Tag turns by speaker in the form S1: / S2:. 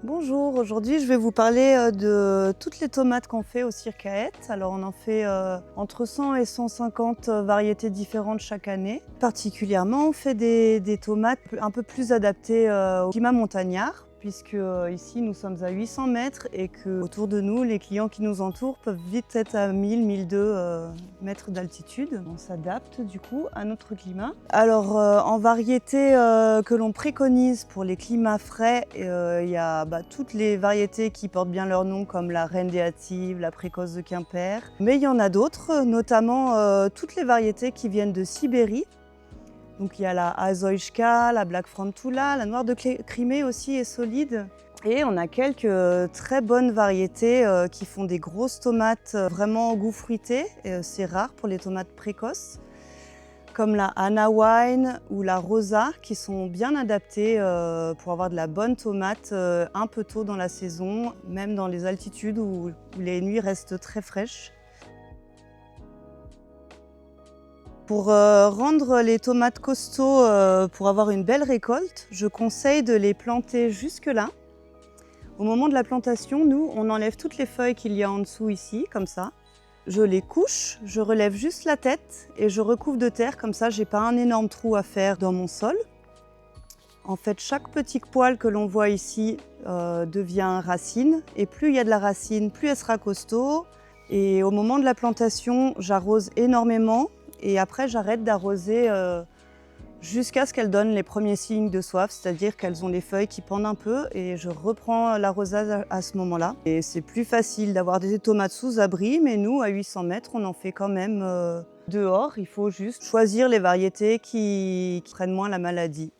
S1: Bonjour, aujourd'hui je vais vous parler de toutes les tomates qu'on fait au Cirque à Aeth. Alors on en fait entre 100 et 150 variétés différentes chaque année. Particulièrement on fait des tomates un peu plus adaptées au climat montagnard, puisque ici nous sommes à 800 mètres et que autour de nous, les clients qui nous entourent peuvent vite être à 1000, 1002 mètres d'altitude. On s'adapte du coup à notre climat. Alors en variété que l'on préconise pour les climats frais, il y a toutes les variétés qui portent bien leur nom, comme la Reine des Hâtives, la Précoce de Quimper. Mais il y en a d'autres, notamment toutes les variétés qui viennent de Sibérie. Donc il y a la Azoïchka, la Black Frontula, la Noire de Crimée aussi est solide. Et on a quelques très bonnes variétés qui font des grosses tomates vraiment au goût fruité. C'est rare pour les tomates précoces, comme la Anna Wine ou la Rosa, qui sont bien adaptées pour avoir de la bonne tomate un peu tôt dans la saison, même dans les altitudes où les nuits restent très fraîches. Pour rendre les tomates costauds, pour avoir une belle récolte, je conseille de les planter jusque là. Au moment de la plantation, nous, on enlève toutes les feuilles qu'il y a en dessous ici, comme ça. Je les couche, je relève juste la tête et je recouvre de terre, comme ça j'ai pas un énorme trou à faire dans mon sol. En fait, chaque petit poil que l'on voit ici devient racine, et plus il y a de la racine, plus elle sera costaud. Et au moment de la plantation, j'arrose énormément et après j'arrête d'arroser jusqu'à ce qu'elles donnent les premiers signes de soif, c'est-à-dire qu'elles ont les feuilles qui pendent un peu, et je reprends l'arrosage à ce moment-là. Et c'est plus facile d'avoir des tomates sous abri, mais nous, à 800 mètres, on en fait quand même dehors. Il faut juste choisir les variétés qui prennent moins la maladie.